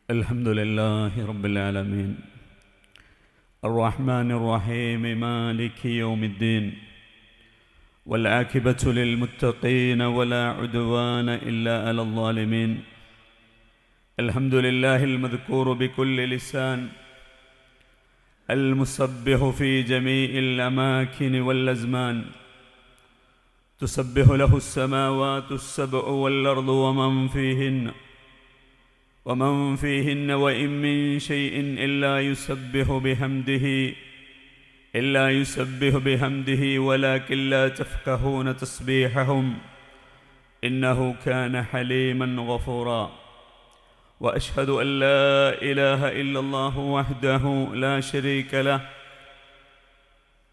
الحمد لله رب العالمين الرحمن الرحيم مالك يوم الدين والعاقبة للمتقين ولا عدوان إلا على الظالمين. الحمد لله المذكور بكل لسان المسبح في جميع الأماكن والأزمان، تسبح له السماوات السبع والأرض ومن فيهن وإن من شيء إلا يسبح بحمده ولكن لا تفقهون تسبيحهم إنه كان حليما غفورا. وأشهد أن لا إله إلا الله وحده لا شريك له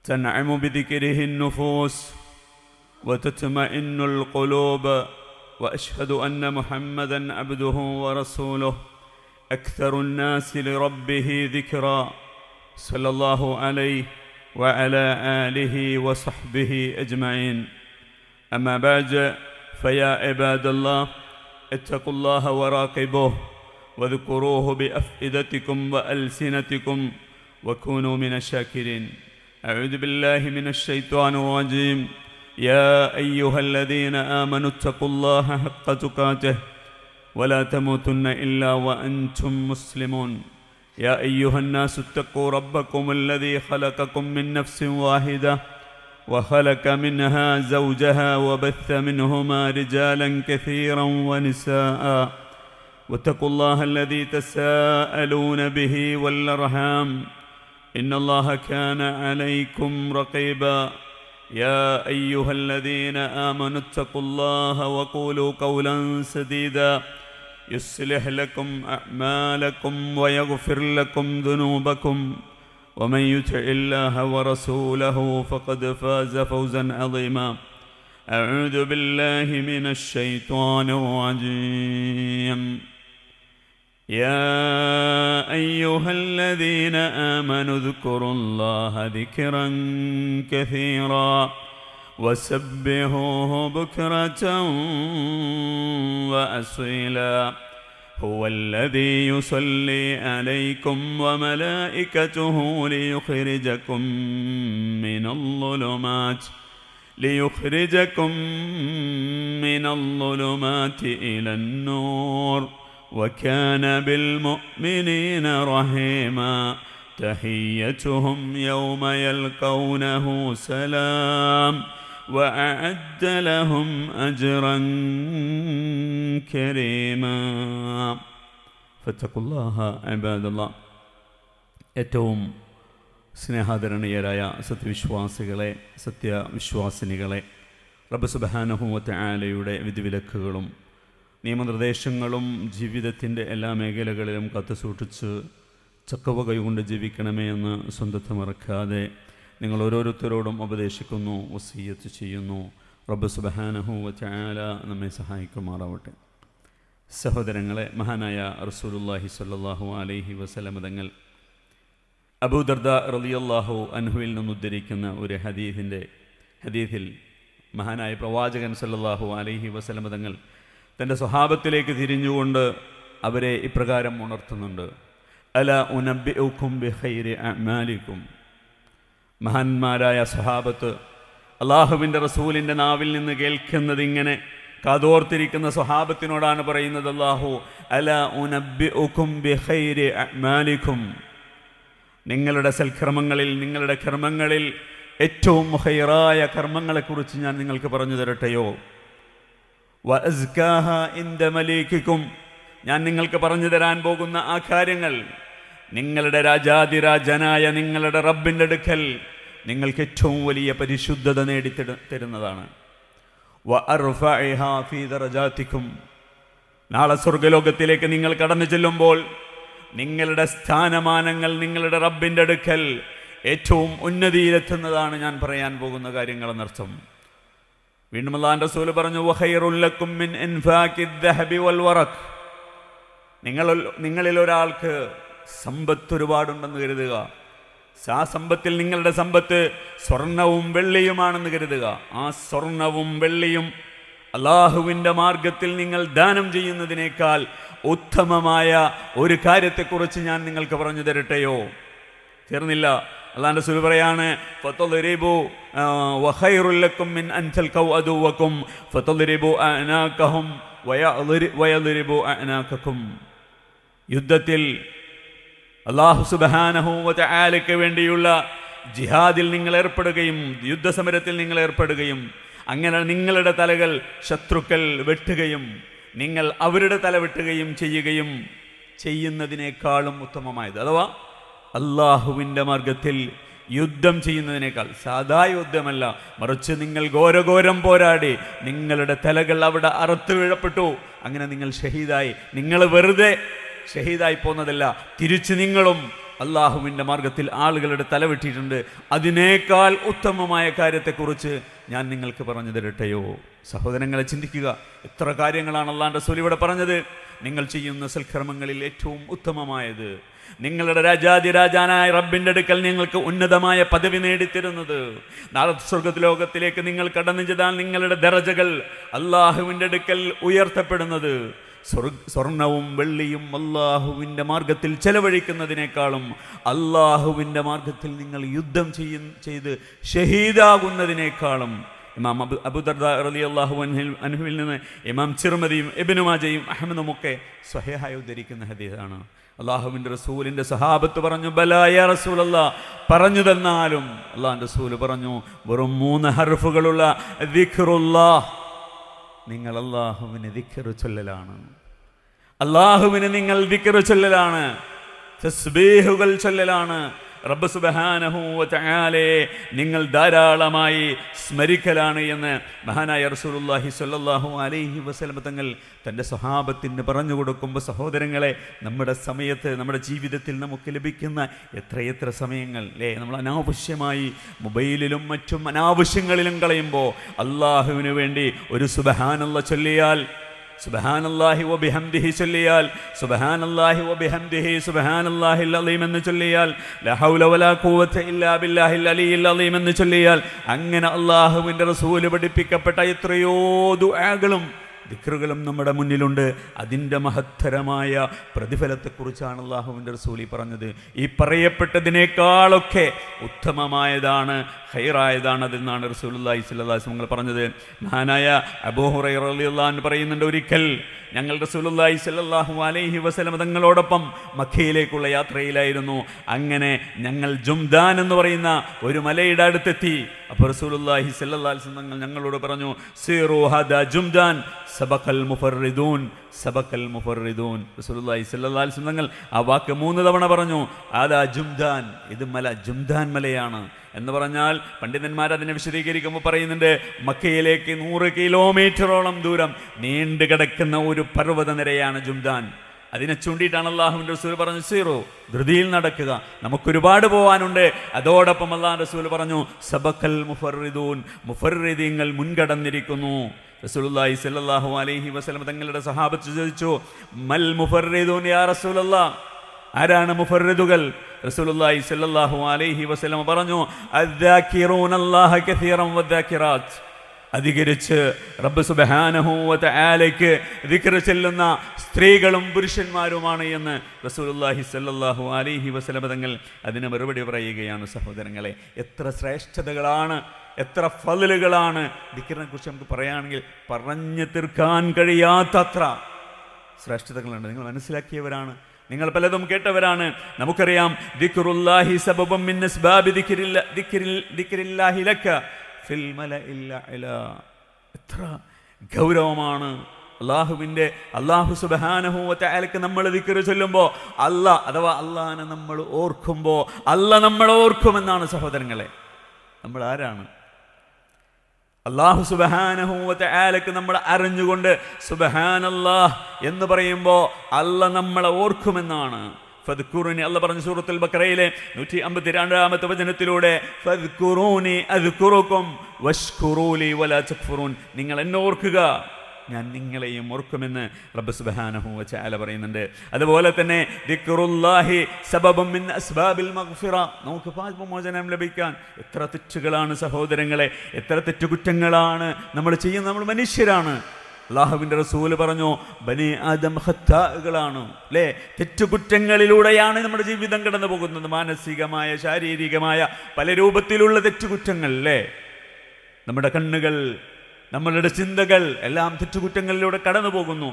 تنعم بذكره النفوس وتطمئن القلوب. وأشهد أن محمدًا عبده ورسوله أكثر الناس لربه ذكرًا صلى الله عليه وعلى آله وصحبه أجمعين. أما بعد، فيا عباد الله اتقوا الله وراقبوه واذكروه بأفئدتكم وألسنتكم وكونوا من الشاكرين. أعوذ بالله من الشيطان الرجيم. يا أيها الذين آمنوا اتقوا الله حق تقاته ولا تموتن إلا وأنتم مسلمون. يا أيها الناس اتقوا ربكم الذي خلقكم من نفس واحدة وخلق منها زوجها وبث منهما رجالا كثيرا ونساء واتقوا الله الذي تساءلون به والأرحام إن الله كان عليكم رقيبا. يا أيها الذين آمنوا اتقوا الله وقولوا قولا سديدا يصلح لكم أعمالكم ويغفر لكم ذنوبكم ومن يطع الله ورسوله فقد فاز فوزا عظيما. أعوذ بالله من الشيطان الرجيم. يا أيها الذين آمنوا اذكروا الله ذكرا كثيرا وسبحوه بكرة وأصيلا. هو الذي يصلي عليكم وملائكته ليخرجكم من الظلمات إلى النور وكان بالمؤمنين رحيما. تحيتهم يوم يلقونه سلام وأعد لهم أجرا كريما. فاتقوا الله عباد الله. ഏറ്റവും സ്നേഹാദരണീയരായ സത്യവിശ്വാസിനികളെ, റബ്ബ് സുബ്ഹാനഹു വ തആലയുടെ വിധിവിലക്കുകളും നിയമനിർദ്ദേശങ്ങളും ജീവിതത്തിൻ്റെ എല്ലാ മേഖലകളിലും കാത്തുസൂക്ഷിച്ച് ചക്കവകൈകൊണ്ട് ജീവിക്കണമേ എന്ന് സ്വന്തത്തെ മറക്കാതെ നിങ്ങൾ ഓരോരുത്തരോടും ഉപദേശിക്കുന്നു, വസിയ്യത്ത് ചെയ്യുന്നു. റബ്ബ് സുബ്ഹാനഹു വ തആല നമ്മെ സഹായിക്കുമാറാവട്ടെ. സഹോദരങ്ങളെ, മഹാനായ റസൂലുള്ളാഹി സ്വല്ലല്ലാഹു അലൈഹി വസല്ലം തങ്ങൾ അബൂ ദർദാ റളിയല്ലാഹു അൻഹുവിൽ നിന്ന് ഉദ്ധരിക്കുന്ന ഒരു ഹദീസിൽ മഹാനായ പ്രവാചകൻ സ്വല്ലല്ലാഹു അലൈഹി വസല്ലം തങ്ങൾ തൻ്റെ സ്വഹാബത്തിലേക്ക് തിരിഞ്ഞുകൊണ്ട് അവരെ ഇപ്രകാരം ഉണർത്തുന്നുണ്ട്. അലാ ഉനബ്ബിഉകും ബിഖൈരി അഅ്മാലികും. മഹാന്മാരായ സ്വഹാബത്ത് അല്ലാഹുവിൻ്റെ റസൂലിൻ്റെ നാവിൽ നിന്ന് കേൾക്കുന്നത് ഇങ്ങനെ കാതോർത്തിരിക്കുന്ന സ്വഹാബത്തിനോടാണ് പറയുന്നത്. അല്ലാഹു അലാ ഉനബ്ബിഉകും ബിഖൈരി അഅ്മാലികും. നിങ്ങളുടെ സൽക്കർമ്മങ്ങളിൽ, നിങ്ങളുടെ കർമ്മങ്ങളിൽ ഏറ്റവും ഖൈറായ കർമ്മങ്ങളെക്കുറിച്ച് ഞാൻ നിങ്ങൾക്ക് പറഞ്ഞു തരട്ടെയോ? വഅസ്കാഹ ഇൻദ മലീകികും. ഞാൻ നിങ്ങൾക്ക് പറഞ്ഞു തരാൻ പോകുന്ന ആ കാര്യങ്ങൾ നിങ്ങളുടെ രാജാതിരാജനായ നിങ്ങളുടെ റബ്ബിൻ്റെ അടുക്കൽ നിങ്ങൾക്ക് ഏറ്റവും വലിയ പരിശുദ്ധത നേടിത്തരുന്നതാണ്. വഅർഫഇഹാ ഫീ ദറജാതികും. നാളെ സ്വർഗ്ഗലോകത്തിലേക്ക് നിങ്ങൾ കടന്നു ചെല്ലുമ്പോൾ നിങ്ങളുടെ സ്ഥാനമാനങ്ങൾ നിങ്ങളുടെ റബ്ബിൻ്റെ അടുക്കൽ ഏറ്റവും ഉന്നതിയിലെത്തുന്നതാണ് ഞാൻ പറയാൻ പോകുന്ന കാര്യങ്ങളെന്നർത്ഥം. വീണ്ടും അല്ലാഹുവിൻ്റെ റസൂൽ പറഞ്ഞു, വഖൈറുൽ ലക്കും മിൻ ഇൻഫാഖിദ് ദഹബി വൽ വറഖ്. നിങ്ങളിൽ ഒരാൾക്ക് സമ്പത്ത് ഒരുപാടുണ്ടെന്ന് കരുതുക. ആ സമ്പത്തിൽ നിങ്ങളുടെ സമ്പത്ത് സ്വർണവും വെള്ളിയുമാണെന്ന് കരുതുക. ആ സ്വർണവും വെള്ളിയും അല്ലാഹുവിൻ്റെ മാർഗത്തിൽ നിങ്ങൾ ദാനം ചെയ്യുന്നതിനേക്കാൾ ഉത്തമമായ ഒരു കാര്യത്തെക്കുറിച്ച് ഞാൻ നിങ്ങൾക്ക് പറഞ്ഞു തരട്ടെയോ? തീർന്നില്ല. അല്ലാഹുവിന്റെ റസൂൽ പറയാണ്, ഫതദ്രിബു വഖൈറുൽ ലക്കും മിൻ അൻ തൽഖൗ അദുവക്കും ഫതദ്രിബു അനാകഹും വയദ്രിബു അനാകക്കും. യുദ്ധത്തിൽ അല്ലാഹു സുബ്ഹാനഹു വ തആലയ്ക്ക് വേണ്ടിയുള്ള ജിഹാദിൽ നിങ്ങൾ ഏർപ്പെടുകയും യുദ്ധസമരത്തിൽ നിങ്ങൾ ഏർപ്പെടുകയും അങ്ങനെ നിങ്ങളുടെ തലകൾ ശത്രുക്കൾ വെട്ടുകയും നിങ്ങൾ അവരുടെ തല വെട്ടുകയും ചെയ്യുന്നതിനേക്കാളും ഉത്തമമായത്, അഥവാ അള്ളാഹുവിൻ്റെ മാർഗത്തിൽ യുദ്ധം ചെയ്യുന്നതിനേക്കാൾ, സാധാ യുദ്ധമല്ല, മറിച്ച് നിങ്ങൾ ഘോരഘോരം പോരാടി നിങ്ങളുടെ തലകൾ അവിടെ അറുത്ത് വീഴപ്പെട്ടു, അങ്ങനെ നിങ്ങൾ ഷഹീദായി. നിങ്ങൾ വെറുതെ ഷഹീദായി പോന്നതല്ല, തിരിച്ച് നിങ്ങളും അള്ളാഹുവിൻ്റെ മാർഗത്തിൽ ആളുകളുടെ തല വെട്ടിയിട്ടുണ്ട്. അതിനേക്കാൾ ഉത്തമമായ കാര്യത്തെക്കുറിച്ച് ഞാൻ നിങ്ങൾക്ക് പറഞ്ഞു തരട്ടെയോ? സഹോദരങ്ങളെ, ചിന്തിക്കുക. എത്ര കാര്യങ്ങളാണ് അള്ളാഹുവിൻ്റെ റസൂൽ ഇവിടെ പറഞ്ഞത്. നിങ്ങൾ ചെയ്യുന്ന സൽക്കർമ്മങ്ങളിൽ ഏറ്റവും ഉത്തമമായത്, നിങ്ങളുടെ രാജാതിരാജാനായ റബ്ബിൻ്റെ അടുക്കൽ നിങ്ങൾക്ക് ഉന്നതമായ പദവി നേടിത്തരുന്നത്, നാളെ സ്വർഗ്ഗലോകത്തിലേക്ക് നിങ്ങൾ കടന്നു ചെന്നാൽ നിങ്ങളുടെ ദറജകൾ അള്ളാഹുവിൻ്റെ അടുക്കൽ ഉയർത്തപ്പെടുന്നത്, സ്വർണവും വെള്ളിയും അള്ളാഹുവിൻ്റെ മാർഗത്തിൽ ചെലവഴിക്കുന്നതിനേക്കാളും അള്ളാഹുവിൻ്റെ മാർഗത്തിൽ നിങ്ങൾ യുദ്ധം ചെയ്ത് ഷഹീദാകുന്നതിനേക്കാളും. ഇമാം അബൂദർദാ റളിയല്ലാഹു അൻഹുവിൽ നിന്ന് ഇമാം തിർമിദിയും ഇബ്നു മാജയും അഹ്മദും ഒക്കെ സ്വഹീഹായി ഉദ്ധരിക്കുന്ന ഹദീസാണ്. അള്ളാഹുവിൻ്റെ റസൂലിൻ്റെ സഹാബത്ത് പറഞ്ഞു, ബലാ യാ റസൂലല്ലാഹ്, പറഞ്ഞു തന്നാലും. അള്ളാഹുവിൻ്റെ റസൂൽ പറഞ്ഞു, വെറും 3 ഹർഫുകളുള്ള ദിക്റുല്ലാഹ്, നിങ്ങൾ അള്ളാഹുവിന് ദിക്ർ ചൊല്ലലാണ്. അള്ളാഹുവിന് നിങ്ങൾ ദിക്ർ ചൊല്ലലാണ്, തസ്ബീഹുകൾ ചൊല്ലലാണ്. റബ്ബ് സുബ്ഹാനഹു വ തആലയെ നിങ്ങൾ ധാരാളമായി സ്മരിക്കലാണ് എന്ന് മഹാനായ റസൂലുള്ളാഹി സ്വല്ലല്ലാഹു അലൈഹി വസല്ലം തങ്ങൾ തൻ്റെ സ്വഹാബത്തിന് പറഞ്ഞു കൊടുക്കുമ്പോൾ, സഹോദരങ്ങളെ, നമ്മുടെ സമയത്ത്, നമ്മുടെ ജീവിതത്തിൽ നമുക്ക് ലഭിക്കുന്ന എത്രയെത്ര സമയങ്ങൾ നമ്മൾ അനാവശ്യമായി മൊബൈലിലും മറ്റും അനാവശ്യങ്ങളിലും കളയുമ്പോൾ അള്ളാഹുവിന് വേണ്ടി ഒരു സുബ്ഹാനല്ലാഹ് ചൊല്ലിയാൽ, സുബ്ഹാനല്ലാഹി വബിഹംദിഹി ചൊല്ലിയാൽ, സുബ്ഹാനല്ലാഹി വബിഹംദിഹി സുബ്ഹാനല്ലാഹിൽ അലീം എന്ന് ചൊല്ലിയാൽ, ലാ ഹൗല വലാ ഖുവത ഇല്ലാ ബില്ലാഹിൽ അലിയിൽ അലീം എന്ന് ചൊല്ലിയാൽ, അങ്ങനെ അള്ളാഹുവിൻ്റെ റസൂൽ പഠിപ്പിക്കപ്പെട്ട എത്രയോ ദുആകളും ദിക്റുകളും നമ്മുടെ മുന്നിലുണ്ട്. അതിൻ്റെ മഹത്തരമായ പ്രതിഫലത്തെക്കുറിച്ചാണ് അള്ളാഹുവിൻ്റെ റസൂൽ പറഞ്ഞത്. ഈ പറയപ്പെട്ടതിനേക്കാളൊക്കെ ഉത്തമമായതാണ്, ഖൈറായതാണ് അതെന്നാണ് റസൂലുള്ളാഹി സ്വല്ലല്ലാഹു അലൈഹി വസല്ലം പറഞ്ഞത്. മഹാനായ അബൂ ഹുറൈറ റളിയല്ലാഹു അൻഹു പറയുന്നുണ്ട്, ഒരിക്കൽ ഞങ്ങൾ റസൂലുള്ളാഹി സ്വല്ലല്ലാഹു അലൈഹി വസല്ലം തങ്ങളോടൊപ്പം മക്കയിലേക്കുള്ള യാത്രയിലായിരുന്നു. അങ്ങനെ ഞങ്ങൾ ജുംദാൻ എന്ന് പറയുന്ന ഒരു മലയുടെ അടുത്തെത്തി. അപ്പോൾ റസൂലുള്ളാഹി സ്വല്ലല്ലാഹു അലൈഹി വസല്ലം ഞങ്ങളോട് പറഞ്ഞു, സീറു ഹദാ ജുംദാൻ സബഖൽ മുഫർരിദൂൻ, സബഖൽ മുഫർരിദൂൻ. റസൂലുള്ളാഹി സ്വല്ലല്ലാഹു അലൈഹി വസല്ലം ആ വാക്ക് 3 തവണ പറഞ്ഞു. ആദാ ജുംദാൻ, ഇത് മല ജുംദാൻ മലയാണ് എന്ന് പറഞ്ഞാൽ പണ്ഡിതന്മാർ അതിനെ വിശദീകരിക്കുമ്പോൾ പറയുന്നുണ്ട്, മക്കയിലേക്ക് 100 കിലോമീറ്ററോളം ദൂരം നീണ്ടു കിടക്കുന്ന ഒരു പർവ്വതനിരയാണ് ജുംദാൻ. അതിനെ ചൂണ്ടിയിട്ടാണ് അള്ളാഹുവിൻ്റെ റസൂൽ പറഞ്ഞു, സീറോ, ധൃതിയിൽ നടക്കുക, നമുക്കൊരുപാട് പോകാനുണ്ട്. അതോടൊപ്പം അള്ളാഹുവിൻ്റെ റസൂൽ പറഞ്ഞു, സബഖൽ മുഫർരിദൂൻ, മുഫർരിദീങ്ങൾ മുൻകടന്നിരിക്കുന്നു. റസൂലുള്ളാഹി സ്വല്ലല്ലാഹു അലൈഹി വസല്ലം തങ്ങളുടെ സഹാബത്ത് ചോദിച്ചു, മൽ മുഫർരിദൂൻ യാ റസൂലല്ലാഹ്, ആരാണ് മുഫർരിദുകൾ? റസൂലുള്ളാഹി സ്വല്ലല്ലാഹു അലൈഹി വസല്ലം പറഞ്ഞു, അദ്ദാകിറൂനല്ലാഹ കസീറൻ വദ്ദാകിറാത്ത്, അധികരിച്ച് റബ്ബ് സുബ്ഹാനഹു വ തആലയ്ക്ക് ദിക്ർ ചൊല്ലുന്ന സ്ത്രീകളും പുരുഷന്മാരുമാണ് എന്ന് റസൂലുള്ളാഹി സ്വല്ലല്ലാഹു അലൈഹി വസല്ലം തങ്ങൾ അതിന് മറുപടി പറയുകയാണ്. സഹോദരങ്ങളെ, എത്ര ശ്രേഷ്ഠതകളാണ്, എത്ര ഫളലുകളാണ് ദിക്റിനെ കുറിച്ച് നമുക്ക് പറയുകയാണെങ്കിൽ പറഞ്ഞു തീർക്കാൻ കഴിയാത്തത്ര ശ്രേഷ്ഠതകളുണ്ട്. നിങ്ങൾ മനസ്സിലാക്കിയവരാണ്, നിങ്ങൾ പലതും കേട്ടവരാണ്. നമുക്കറിയാം, ദിക്റുല്ലാഹി സബബും മിൻ അസ്ബാബി ദിക്രില്ലാഹി ലക ഫിൽ മലഇൽ അഅ്ലാ. എത്ര ഗൗരവമാണ് അല്ലാഹു സുബ്ഹാനഹു വ തആലക്ക് നമ്മൾ ദിക്ർ ചൊല്ലുമ്പോൾ, അഥവാ അല്ലാഹനെ നമ്മൾ ഓർക്കുമ്പോൾ അല്ലാഹ് നമ്മളെ ഓർക്കുമെന്നാണ്. സഹോദരങ്ങളെ, നമ്മൾ ആരാണ്? അല്ലാഹു സുബ്ഹാനഹു വ തആലക്ക് നമ്മൾ അറിഞ്ഞുകൊണ്ട് സുബ്ഹാനല്ലാഹ് എന്ന് പറയുമ്പോൾ അല്ലാഹ് നമ്മളെ ഓർക്കുമെന്നാണ്. ഫദ്കുറൂനി, അല്ലാഹ് പറഞ്ഞു സൂറത്തുൽ ബഖറയിലെ 152-ാമത്തെ വചനത്തിലൂടെ, ഫദ്കുറൂനി അദ്കുറുകും വഷ്കുറൂലി വലാ തക്ഫുറൂൻ, നിങ്ങൾ എന്നെ ഓർക്കുക, ഞാൻ നിങ്ങളെയും ഓർക്കുമെന്ന് റബ്ബ് സുബ്ഹാനഹു വ തആല പറയുന്നുണ്ട്. അതുപോലെ തന്നെ ദിക്റുല്ലാഹി സബബും മിൻ അസ്ബാബിൽ മഗ്ഫിറ, നമുക്ക് പാപമോചനം ലഭിക്കാൻ എത്ര തെറ്റുകളാണ് സഹോദരങ്ങളെ, എത്ര തെറ്റുകുറ്റങ്ങളാണ് നമ്മൾ ചെയ്യുന്നത്. നമ്മൾ മനുഷ്യരാണ്. അള്ളാഹുവിൻ്റെ റസൂല് പറഞ്ഞു, ബനി ആദം ഖത്താഅുകളാണ് അല്ലേ, തെറ്റുകുറ്റങ്ങളിലൂടെയാണ് നമ്മുടെ ജീവിതം കടന്നു പോകുന്നത്. മാനസികമായ, ശാരീരികമായ പല രൂപത്തിലുള്ള തെറ്റുകുറ്റങ്ങൾ അല്ലേ. നമ്മുടെ കണ്ണുകൾ, നമ്മളുടെ ചിന്തകൾ എല്ലാം തെറ്റുകുറ്റങ്ങളിലൂടെ കടന്നു പോകുന്നു.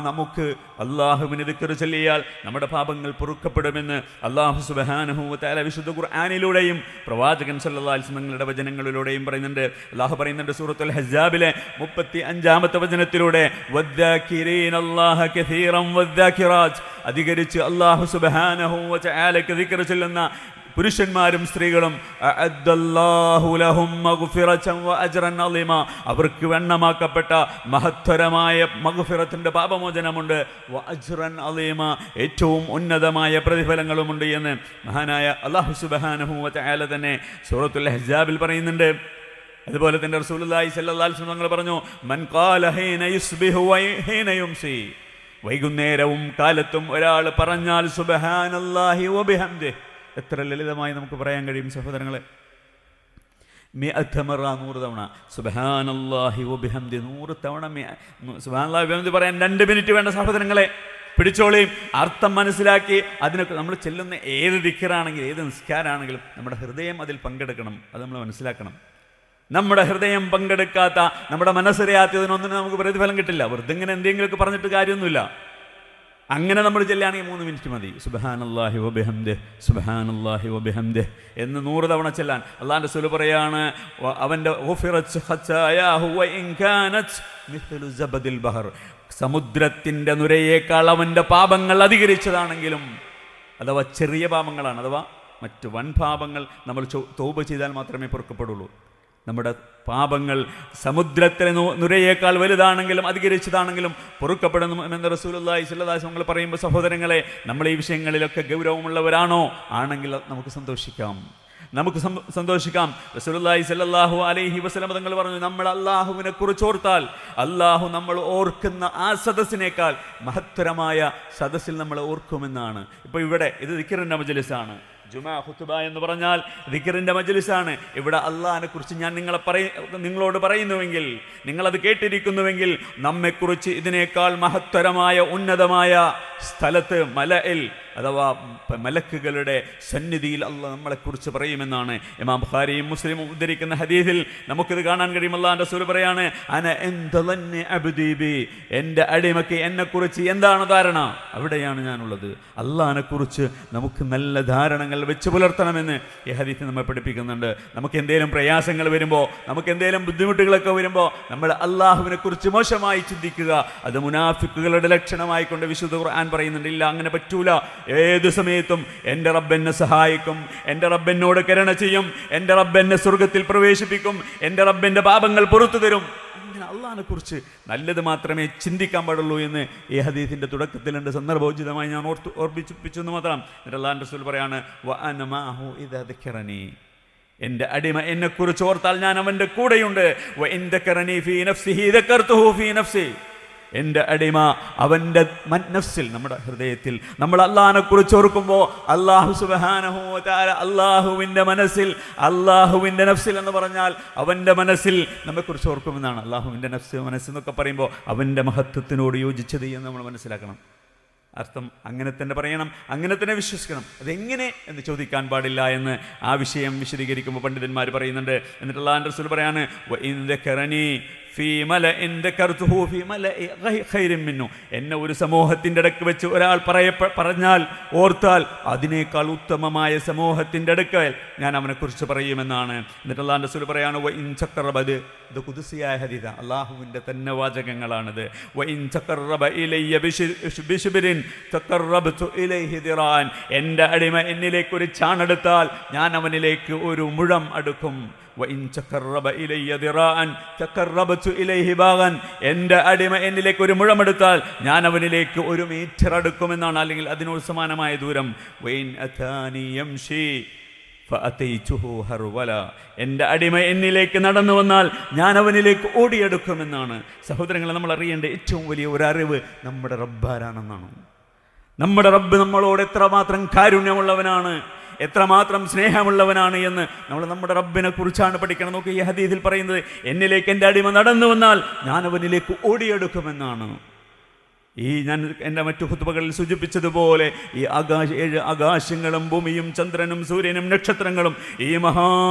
നമുക്ക് അള്ളാഹുവിനെ ദിക്ർ ചൊല്ലിയാൽ നമ്മുടെ പാപങ്ങൾ പൊറുക്കപ്പെടുമെന്ന് അള്ളാഹു സുബ്ഹാനഹു വ തആല വിശുദ്ധ ഖുർആനിലൂടെയും പ്രവാചകൻ സല്ലല്ലാഹു അലൈഹി വസല്ലം തങ്ങളുടെ വചനങ്ങളിലൂടെയും പറയുന്നുണ്ട്. അള്ളാഹു പറയുന്നുണ്ട് സൂറത്തുൽ ഹസ്സാബിലെ 35-ാമത്തെ വചനത്തിലൂടെ, വദ്ദാകിരീനല്ലാഹ കസീറൻ വദ്ദാകിറാത്ത്, അധികരിച്ച് അള്ളാഹു സുബ്ഹാനഹു വ തആലയ്ക്ക് ദിക്ർ ചൊല്ലുന്ന പുരുഷന്മാരും സ്ത്രീകളും അവർക്ക് എണ്ണമാക്കപ്പെട്ട മഹത്തരമായ മഗ്ഫിറത്തിന്റെ പാപമോചനമുണ്ട്, വഅജ്റൻ അളീമ, ഏറ്റവും ഉന്നതമായ പ്രതിഫലങ്ങളുമുണ്ട് എന്ന് മഹാനായ അല്ലാഹു സുബ്ഹാനഹു വ തആല തന്നെ സൂറത്തുൽ അഹ്സാബിൽ പറയുന്നുണ്ട്. അതുപോലെ തന്നെ റസൂലുള്ളാഹി സ്വല്ലല്ലാഹു അലൈഹി വസല്ലം പറഞ്ഞു, മൻ ഖാല ഹീന യുസ്ബിഹു വ ഹീന യുംസി, വൈകുന്നേരവും കാലത്തും ഒരാൾ പറഞ്ഞാൽ സുബ്ഹാനല്ലാഹി വ ബിഹംദിഹി, എത്ര ലളിതമായി നമുക്ക് പറയാൻ കഴിയും സഹോദരങ്ങളെ. 100 തവണ സുബ്ഹാനല്ലാഹി വബിഹംദി, 100 തവണ സുബ്ഹാനല്ലാഹി വബിഹംദി പറയാൻ 2 മിനിറ്റ് വേണ്ട സഹോദരങ്ങളെ. പിടിച്ചോളിയും, അർത്ഥം മനസ്സിലാക്കി അതിനൊക്കെ നമ്മൾ ചെല്ലുന്ന ഏത് ദിക്റാണെങ്കിലും ഏത് നിസ്കാരാണെങ്കിലും നമ്മുടെ ഹൃദയം അതിൽ പങ്കെടുക്കണം. അത് നമ്മൾ മനസ്സിലാക്കണം. നമ്മുടെ ഹൃദയം പങ്കെടുക്കാത്ത, നമ്മുടെ മനസ്സറിയാത്തതിനൊന്നിനും നമുക്ക് പ്രതിഫലം കിട്ടില്ല. വെറുതെ ഇങ്ങനെ എന്തെങ്കിലുമൊക്കെ പറഞ്ഞിട്ട് കാര്യമൊന്നുമില്ല. അങ്ങനെ നമ്മൾ ചെല്ലുകയാണെങ്കിൽ 3 മിനിറ്റ് മതി. സുബ്ഹാനല്ലാഹി വബിഹംദിഹി, സുബ്ഹാനല്ലാഹി വബിഹംദിഹി എന്ന് 100 തവണ ചെല്ലാൻ അല്ലാഹുവിന്റെ റസൂൽ പറയാണ്, അവന്റെ ഗുഫിറത് ഖതായാഹു വ ഇൻ കാനത് മിസ്ലു സബദിൽ ബഹർ, സമുദ്രത്തിന്റെ നുരയേക്കാൾ അവന്റെ പാപങ്ങൾ അധികരിച്ചതാണെങ്കിലും, അഥവാ ചെറിയ പാപങ്ങളാണ്, അഥവാ മറ്റു വൻ പാപങ്ങൾ നമ്മൾ തൗബ ചെയ്താൽ മാത്രമേ പൊറുക്കപ്പെടുള്ളൂ. നമ്മുടെ പാപങ്ങൾ സമുദ്രത്തിലെ നുരയേക്കാൾ വലുതാണെങ്കിലും അധികരിച്ചതാണെങ്കിലും പൊറുക്കപ്പെടുന്നു എന്ന് റസൂലുള്ളാഹി സ്വല്ലല്ലാഹു അലൈഹി വസല്ലം പറയുമ്പോൾ സഹോദരങ്ങളെ, നമ്മൾ ഈ വിഷയങ്ങളിലൊക്കെ ഗൗരവമുള്ളവരാണോ? ആണെങ്കിൽ നമുക്ക് സന്തോഷിക്കാം, നമുക്ക് സന്തോഷിക്കാം. റസൂലുള്ളാഹി സ്വല്ലല്ലാഹു അലൈഹി വസല്ലം തങ്ങൾ പറഞ്ഞു, നമ്മൾ അള്ളാഹുവിനെ കുറിച്ച് ഓർത്താൽ അള്ളാഹു നമ്മൾ ഓർക്കുന്ന ആ സദസ്സിനേക്കാൾ മഹത്തരമായ സദസ്സിൽ നമ്മൾ ഓർക്കുമെന്നാണ്. ഇപ്പോൾ ഇവിടെ ഇത് ദിക്റിന്റെ മജ്ലിസാണ്, ജുമാ ഖുതുബ എന്ന് പറഞ്ഞാൽ ദിക്റിന്റെ മജ്ലിസാണ്. ഇവിടെ അള്ളാഹിനെ കുറിച്ച് ഞാൻ നിങ്ങളോട് പറയുന്നുവെങ്കിൽ, നിങ്ങളത് കേട്ടിരിക്കുന്നുവെങ്കിൽ, നമ്മെക്കുറിച്ച് ഇതിനേക്കാൾ മഹത്തരമായ ഉന്നതമായ സ്ഥലത്ത് മലയിൽ, അഥവാ മലക്കുകളുടെ സന്നിധിയിൽ അള്ളാഹ് നമ്മളെക്കുറിച്ച് പറയുമെന്നാണ് ഇമാം ബുഖാരിയും മുസ്ലിമും ഉദ്ധരിക്കുന്ന ഹദീസിൽ നമുക്കിത് കാണാൻ കഴിയും. അള്ളാഹിന്റെ റസൂൽ പറയാണ്, അന ഇൻദ ദന്നി അബ്ദി ബി, എൻ്റെ അടിമയ്ക്ക് എന്നെക്കുറിച്ച് എന്താണ് ധാരണ, അവിടെയാണ് ഞാനുള്ളത്. അള്ളാഹിനെ കുറിച്ച് നമുക്ക് നല്ല ധാരണകൾ വെച്ച് പുലർത്തണമെന്ന് ഈ ഹദീസ് നമ്മെ പഠിപ്പിക്കുന്നുണ്ട്. നമുക്ക് എന്തെങ്കിലും പ്രയാസങ്ങൾ വരുമ്പോൾ, നമുക്ക് എന്തെങ്കിലും ബുദ്ധിമുട്ടുകളൊക്കെ വരുമ്പോൾ നമ്മൾ അള്ളാഹുവിനെ കുറിച്ച് മോശമായി ചിന്തിക്കുക, അത് മുനാഫിക്കുകളുടെ ലക്ഷണമായിക്കൊണ്ട് വിശുദ്ധ ഖുർആൻ പറയുന്നുണ്ട്. ഇല്ല, അങ്ങനെ പറ്റൂല. ഏത് സമയത്തും എൻ്റെ റബ്ബ് എന്നെ സഹായിക്കും, എൻ്റെ റബ്ബ് എന്നോട് കരുണ ചെയ്യും, എൻ്റെ റബ്ബ് എന്നെ സ്വർഗത്തിൽ പ്രവേശിപ്പിക്കും, എൻ്റെ റബ്ബ് എൻ്റെ പാപങ്ങൾ പുറത്തു തരും. അങ്ങനെ അള്ളാഹിനെ കുറിച്ച് നല്ലത് മാത്രമേ ചിന്തിക്കാൻ പാടുള്ളൂ എന്ന് ഈ ഹദീസിൻ്റെ തുടക്കത്തിലുണ്ട്. സന്ദർഭോചിതമായി ഞാൻ ഓർപ്പിച്ചു എന്ന് മാത്രം. എന്നിട്ട് അള്ളാഹിൻ്റെ റസൂൽ പറയാണ്, വഅന മഅഹു ഇദാ ദക്കറനി, എൻ്റെ അടിമ എന്നെക്കുറിച്ച് ഓർത്താൽ ഞാൻ അവൻ്റെ കൂടെയുണ്ട്. വഇൻ ദക്കറനി ഫീ നഫ്സിഹി ദക്കർതുഹു ഫീ നഫ്സി, എൻ്റെ അടിമ അവൻ്റെ നഫ്സിൽ, നമ്മുടെ ഹൃദയത്തിൽ നമ്മൾ അള്ളാഹിനെ കുറിച്ച് ഓർക്കുമ്പോൾ അല്ലാഹു സുബ്ഹാനഹു വ തആല അള്ളാഹുവിൻ്റെ മനസ്സിൽ, അള്ളാഹുവിൻ്റെ നഫ്സിൽ എന്ന് പറഞ്ഞാൽ അവൻ്റെ മനസ്സിൽ നമ്മെക്കുറിച്ച് ഓർക്കുമെന്നാണ്. അള്ളാഹുവിൻ്റെ മനസ്സെന്നൊക്കെ പറയുമ്പോൾ അവൻ്റെ മഹത്വത്തിനോട് യോജിച്ചത് എന്ന് നമ്മൾ മനസ്സിലാക്കണം. അർത്ഥം അങ്ങനെ തന്നെ പറയണം, അങ്ങനെ തന്നെ വിശ്വസിക്കണം. അതെങ്ങനെ എന്ന് ചോദിക്കാൻ പാടില്ല എന്ന് ആ വിഷയം വിശദീകരിക്കുമ്പോൾ പണ്ഡിതന്മാർ പറയുന്നുണ്ട്. എന്നിട്ട് അല്ലാഹുവിൻ്റെ റസൂൽ പറയാണ്, എന്നെ ഒരു സമൂഹത്തിൻ്റെ ഇടയ്ക്ക് വെച്ച് ഒരാൾ പറഞ്ഞാൽ, ഓർത്താൽ അതിനേക്കാൾ ഉത്തമമായ സമൂഹത്തിൻ്റെ അടുക്കൽ ഞാൻ അവനെക്കുറിച്ച് പറയുമെന്നാണ്. എന്നിട്ട് അല്ലാഹുവിൻ്റെ റസൂൽ പറയാണ്, ഇത് ഖുദ്സിയായ ഹദീസാ, അള്ളാഹുവിൻ്റെ തന്നെ വാചകങ്ങളാണിത്. എൻ്റെ അടിമ എന്നിലേക്ക് ഒരു ചാണെടുത്താൽ ഞാൻ അവനിലേക്ക് ഒരു മുഴം അടുക്കും. എൻ്റെ അടിമ എന്നിലേക്ക് ഒരു മുഴമെടുത്താൽ ഞാൻ അവനിലേക്ക് 1 മീറ്റർ അടുക്കുമെന്നാണ്, അല്ലെങ്കിൽ അതിനോട് സമാനമായ ദൂരം. എൻ്റെ അടിമ എന്നിലേക്ക് നടന്നു വന്നാൽ ഞാൻ അവനിലേക്ക് ഓടിയെടുക്കുമെന്നാണ്. സഹോദരങ്ങളെ, നമ്മൾ അറിയേണ്ട ഏറ്റവും വലിയ ഒരു അറിവ് നമ്മുടെ റബ്ബാരാണെന്നാണ്. നമ്മുടെ റബ്ബ് നമ്മളോട് എത്രമാത്രം കാരുണ്യമുള്ളവനാണ്. എത്രമാത്രം സ്നേഹമുള്ളവനാണ് എന്ന് നമ്മൾ നമ്മുടെ റബ്ബിനെ കുറിച്ചാണ് പഠിക്കണം. നോക്കി, ഈ ഹദീസിൽ പറയുന്നത്, എന്നിലേക്ക് എൻ്റെ അടിമ നടന്നു വന്നാൽ ഞാൻ അവനിലേക്ക് ഓടിയെടുക്കുമെന്നാണ്. ഞാൻ എൻ്റെ മറ്റു ഖുത്ബകളിൽ സൂചിപ്പിച്ചതുപോലെ ഈ 7 ആകാശങ്ങളും ഭൂമിയും ചന്ദ്രനും സൂര്യനും നക്ഷത്രങ്ങളും ഈ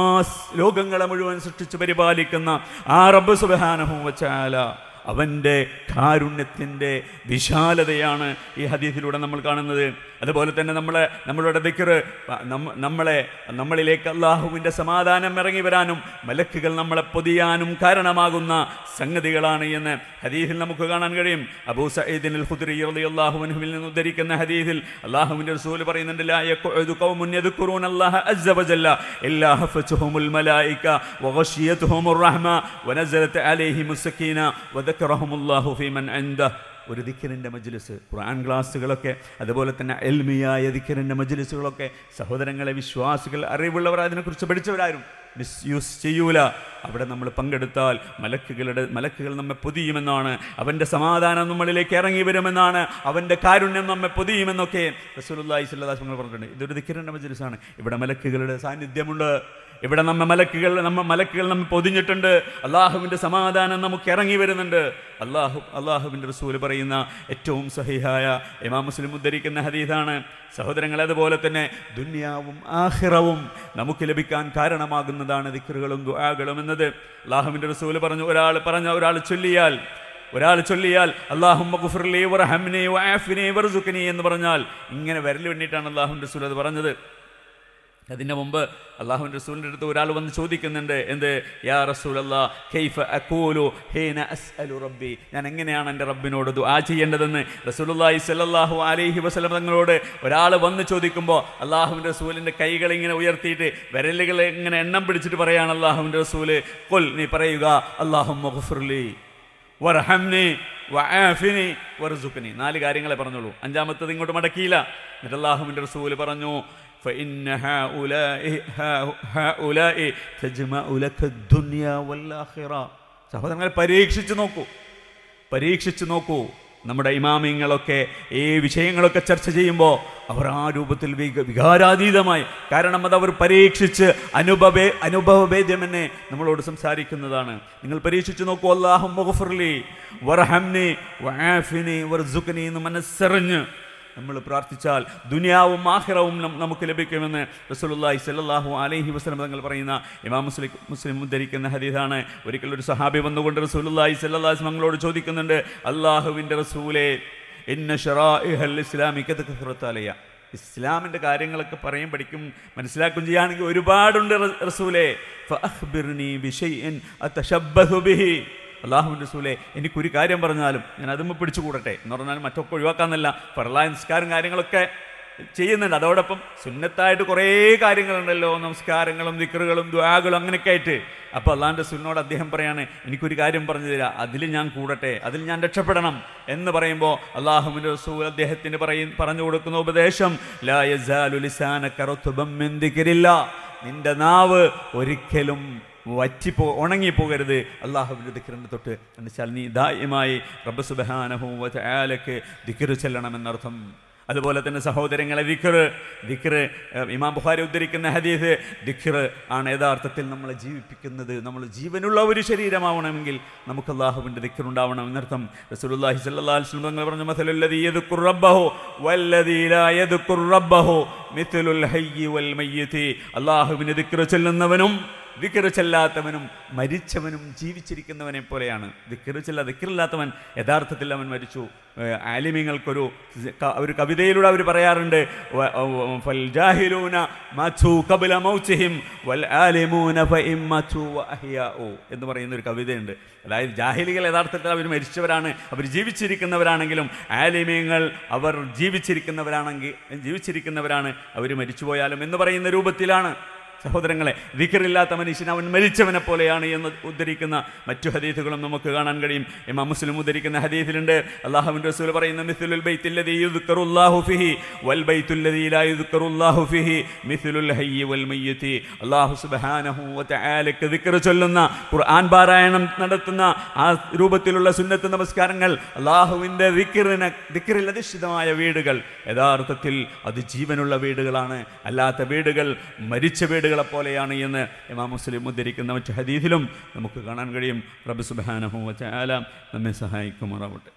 ലോകങ്ങളെ മുഴുവൻ സൃഷ്ടിച്ച് പരിപാലിക്കുന്ന ആ റബ്ബ് സുബ്ഹാനഹു വ തആല, അവൻ്റെ കാരുണ്യത്തിൻ്റെ വിശാലതയാണ് ഈ ഹദീസിലൂടെ നമ്മൾ കാണുന്നത്. അതുപോലെ തന്നെ നമ്മളുടെ ദിക്ർ നമ്മളിലേക്ക് അള്ളാഹുവിൻ്റെ സമാധാനം ഇറങ്ങി വരാനും മലക്കുകൾ നമ്മളെ പൊതിയാനും കാരണമാകുന്ന സംഗതികളാണ് എന്ന് ഹദീസിൽ നമുക്ക് കാണാൻ കഴിയും. അബൂ സഈദ് അൽ ഖുദ്രി റളിയല്ലാഹു അൻഹുവിൽ നിന്ന് ഉദ്ധരിക്കുന്ന ഹദീസിൽ അള്ളാഹുവിൻ്റെ റസൂൽ പറയുന്നുണ്ട്, ലാ യഖഉദു ഖൗമുൻ യദ്കുറൂനല്ലാഹ അസ്സ വജല്ല ഇല്ലാ ഹഫത്തുഹുമുൽ മലായിക വഗശിയതുഹുമുർ റഹ്മ വനസലത് അലൈഹിമുസ് സകീന വദക്കറഹുമുല്ലാഹു ഫീമൻ ഇൻദഹു. ഒരു ദിക്റിൻ്റെ മജ്ലിസ്, ഖുർആൻ ക്ലാസ്സുകളൊക്കെ, അതുപോലെ തന്നെ ഇൽമിയായ ദിക്റിൻ്റെ മജ്ലിസുകളൊക്കെ സഹോദരങ്ങളെ, വിശ്വാസികൾ, അറിവുള്ളവർ, അതിനെക്കുറിച്ച് പഠിച്ചവരാരും മിസ്യൂസ് ചെയ്യൂല. അവിടെ നമ്മൾ പങ്കെടുത്താൽ മലക്കുകൾ നമ്മെ പൊതിയുമെന്നാണ്, അവൻ്റെ സമാധാനം നമ്മളിലേക്ക് ഇറങ്ങി വരുമെന്നാണ്, അവൻ്റെ കാരുണ്യം നമ്മെ പൊതിയുമെന്നൊക്കെ റസൂലുള്ളാഹി സ്വല്ലല്ലാഹു അലൈഹി വസല്ലം പറഞ്ഞിട്ടുണ്ട്. ഇതൊരു ദിക്റിൻ്റെ മജ്ലിസാണ്. ഇവിടെ മലക്കുകളുടെ സാന്നിധ്യമുണ്ട്. ഇവിടെ മലക്കുകൾ നമ്മെ പൊതിഞ്ഞിട്ടുണ്ട്. അള്ളാഹുവിൻ്റെ സമാധാനം നമുക്ക് ഇറങ്ങി വരുന്നുണ്ട്. അള്ളാഹുവിൻ്റെ റസൂൽ പറയുന്ന ഏറ്റവും സഹിഹായ ഇമാം മുസ്ലിം ഉദ്ധരിക്കുന്ന ഹദീസാണ്. സഹോദരങ്ങളെ, അതുപോലെ തന്നെ ദുനിയാവും ആഖിറവും നമുക്ക് ലഭിക്കാൻ കാരണമാകുന്നതാണ് ദിക്റുകളും ദുആകളും എന്നത്. അള്ളാഹുവിൻ്റെ റസൂൽ പറഞ്ഞു, ഒരാൾ ചൊല്ലിയാൽ അല്ലാഹുമ്മ ഗ്ഫിർലി വർഹംനി വഅഫ്നി വർസുഖ്നി എന്ന് പറഞ്ഞാൽ, ഇങ്ങനെ വിരൽ എണ്ണിയിട്ടാണ് അള്ളാഹുവിൻ്റെ റസൂൽ അത് പറഞ്ഞത്. അതിൻ്റെ മുമ്പ് അള്ളാഹുവിൻ്റെ റസൂലിൻ്റെ അടുത്ത് ഒരാൾ വന്ന് ചോദിക്കുന്നുണ്ട്, എന്ത്, യാ റസൂലല്ലാഹ് കൈഫ അഖൂലു ഹീന അസ്അലു റബ്ബി, ഞാൻ എങ്ങനെയാണ് എൻ്റെ റബ്ബിനോട് ദുആ ചെയ്യേണ്ടതെന്ന് റസൂലുള്ളാഹി സ്വല്ലല്ലാഹു അലൈഹി വസല്ലം തങ്ങളോട് ഒരാൾ വന്ന് ചോദിക്കുമ്പോൾ അള്ളാഹുവിൻ്റെ റസൂലിൻ്റെ കൈകൾ ഇങ്ങനെ ഉയർത്തിയിട്ട് വിരലുകൾ ഇങ്ങനെ എണ്ണം പിടിച്ചിട്ട് പറയാണ് അള്ളാഹുവിൻ്റെ റസൂല്, ഖുൽ, നീ പറയുക, അല്ലാഹുമ്മ ഗ്ഫിർലി വർഹംനി വആഫിനി വർസുഖ്നി. 4 കാര്യങ്ങളെ പറഞ്ഞുള്ളൂ, 5ാമത്തത് ഇങ്ങോട്ട് മടക്കിയില്ല. എന്നിട്ട് അള്ളാഹുവിൻ്റെ റസൂല് പറഞ്ഞു, فإن هؤلاء تجمع لك الدنيا والآخرة. സഹോദരങ്ങളെ, പരീക്ഷിച്ചു നോക്കൂ. നമ്മുടെ ഇമാമിങ്ങളൊക്കെ ഈ വിഷയങ്ങളൊക്കെ ചർച്ച ചെയ്യുമ്പോൾ അവർ ആ രൂപത്തിൽ വികാരാതീതമായി, കാരണം അത് അവർ പരീക്ഷിച്ച് അനുഭവഭേദ്യമെന്നെ നമ്മളോട് സംസാരിക്കുന്നതാണ്. നിങ്ങൾ പരീക്ഷിച്ചു നോക്കൂ, അല്ലാഹുമ്മ ഗ്ഫിർലി വർഹംനി വആഫിനി വർസുഖ്നി എന്ന് മനസ്സറിഞ്ഞ് നമ്മൾ പ്രാർത്ഥിച്ചാൽ ദുനിയാവും ആഖിറവും നമുക്ക് ലഭിക്കുമെന്ന് റസൂലുള്ളാഹി സ്വല്ലല്ലാഹു അലൈഹി വസല്ലം തങ്ങൾ പറയുന്ന ഇമാം മുസ്ലിം ഉദ്ധരിക്കുന്ന ഹദീസാണ്. ഒരിക്കൽ ഒരു സഹാബി വന്നുകൊണ്ട് റസൂലുള്ളാഹി സ്വല്ലല്ലാഹു അലൈഹി വസല്ലം തങ്ങളോട് ചോദിക്കുന്നുണ്ട്, അല്ലാഹുവിൻ്റെ റസൂലേ, ഇന്ന ശറാഇഹൽ ഇസ്ലാമി ഖദ് കസറത് അലയ്യ. ഇസ്ലാമിൻ്റെ കാര്യങ്ങളൊക്കെ മനസ്സിലാക്കും ചെയ്യുകയാണെങ്കിൽ ഒരുപാടുണ്ട് റസൂലേ. ഫഅഖ്ബിർനി ബിശൈഇൻ അതശബ്ബഹു ബിഹി. അല്ലാഹുവിൻ്റെ റസൂലേ, എനിക്കൊരു കാര്യം പറഞ്ഞാലും ഞാൻ അതുമ്മ പിടിച്ചുകൂടട്ടെ എന്ന് പറഞ്ഞാൽ മറ്റൊക്കെ ഒഴിവാക്കാമെന്നല്ല. ഫർളായ നിസ്കാരം കാര്യങ്ങളൊക്കെ ചെയ്യുന്നുണ്ട്, അതോടൊപ്പം സുന്നത്തായിട്ട് കുറേ കാര്യങ്ങളുണ്ടല്ലോ, നമസ്കാരങ്ങളും ദിക്റുകളും ദുആകളും അങ്ങനെയൊക്കെ ആയിട്ട്. അപ്പോൾ അള്ളാഹിൻ്റെ റസൂലിനോട് അദ്ദേഹം പറയാണ്, എനിക്കൊരു കാര്യം പറഞ്ഞു തരാം, അതിൽ ഞാൻ കൂടട്ടെ, അതിൽ ഞാൻ രക്ഷപ്പെടണം എന്ന് പറയുമ്പോൾ അല്ലാഹുവിൻ്റെ റസൂൽ അദ്ദേഹത്തിന് പറഞ്ഞു കൊടുക്കുന്ന ഉപദേശം, ലാ യസാലു ലിസാനക റത്ബൻ മിൻ ദിക്രില്ലാ. നിന്റെ നാവ് ഒരിക്കലും ഉണങ്ങിപ്പോകരുത് അള്ളാഹുവിൻ്റെ ദിക്റിൻ്റെ തൊട്ട്. എന്നുവെച്ചാൽ നീ ദായിമായി റബ്ബ് സുബ്ഹാനഹു വ തആലക്ക് ദിക്ർ ചെല്ലണമെന്നർത്ഥം. അതുപോലെ തന്നെ സഹോദരങ്ങളെ, ദിക്ർ ഇമാം ബുഖാരി ഉദ്ധരിക്കുന്ന ഹദീസ്, ദിക്ർ ആണ് യഥാർത്ഥത്തിൽ നമ്മളെ ജീവിപ്പിക്കുന്നത്. നമ്മൾ ജീവനുള്ള ഒരു ശരീരമാവണമെങ്കിൽ നമുക്ക് അല്ലാഹുവിൻ്റെ ദിക്ർ ഉണ്ടാവണം എന്നർത്ഥം. റസൂലുള്ളാഹി സ്വല്ലല്ലാഹു അലൈഹി വസല്ലം തങ്ങൾ പറഞ്ഞു, മസലുല്ലദീ യദ്കുർ റബ്ബഹു വല്ലദീ ലാ യദ്കുർ റബ്ബഹു മിത്ലുൽ ഹയ്യി വൽ മയ്യിതി. അല്ലാഹുവിൻ്റെ ദിക്ർ ചൊല്ലുന്നവനും ദിക്ർ ചെല്ലാത്തവനും മരിച്ചവനും ജീവിച്ചിരിക്കുന്നവനെ പോലെയാണ്. ദിക്റില്ലാത്തവൻ യഥാർത്ഥത്തിൽ അവൻ മരിച്ചു. ആലിമീങ്ങൾക്കൊരു കവിതയിലൂടെ അവർ പറയാറുണ്ട്, ഫൽ ജാഹിലൂന മതു ഖബ്ല മൗതിഹിം വൽ ആലിമൂന ഫഇം മതു വഅഹ്യാഉ എന്ന് പറയുന്ന ഒരു കവിതയുണ്ട്. അതായത് ജാഹിലികൾ യഥാർത്ഥത്തിൽ അവർ മരിച്ചവരാണ്, അവർ ജീവിച്ചിരിക്കുന്നവരാണെങ്കിലും ആലിമീങ്ങൾ അവർ ജീവിച്ചിരിക്കുന്നവരാണ്, അവർ മരിച്ചുപോയാലും എന്ന് പറയുന്ന രൂപത്തിലാണ്. സഹോദരങ്ങളെ, ദിക്റില്ലാത്ത മനുഷ്യൻ അവൻ മരിച്ചവനെ പോലെയാണ് എന്ന് ഉദ്ധരിക്കുന്ന മറ്റു ഹദീസുകളും നമുക്ക് കാണാൻ കഴിയും. ഇമാം മുസ്ലിം ഉദ്ധരിക്കുന്ന ഹദീസിലുണ്ട്, അല്ലാഹുവിൻ്റെ റസൂൽ പറയുന്ന മിസ്ലുൽ ബൈത്തില്ലദീ യുദ്കറുല്ലാഹു ഫീഹി വൽ ബൈത്തുല്ലദീ ലാ യുദ്കറുല്ലാഹു ഫീഹി മിസ്ലുൽ ഹയ്യി വൽ മയ്യിതി. അല്ലാഹു സുബ്ഹാനഹു വ തആലയ്ക്ക് ദിക്ർ ചൊല്ലുന്ന, ഖുർആൻ പാരായണം നടത്തുന്ന ആ രൂപത്തിലുള്ള സുന്നത്ത് നമസ്കാരങ്ങൾ, അല്ലാഹുവിൻ്റെ ദിക്റിൽ അധിഷ്ഠിതമായ വീടുകൾ യഥാർത്ഥത്തിൽ അത് ജീവനുള്ള വീടുകളാണ്, അല്ലാത്ത വീടുകൾ മരിച്ച വീടുകളെ പോലെയാണ് എന്ന് ഇമാം മുസ്ലിം ഉദ്ധരിക്കുന്ന മറ്റു ഹദീസിലും നമുക്ക് കാണാൻ കഴിയും. റബ്ബ് സുബ്ഹാനഹു വ തആല നമ്മെ സഹായിക്കുമാറാവട്ടെ.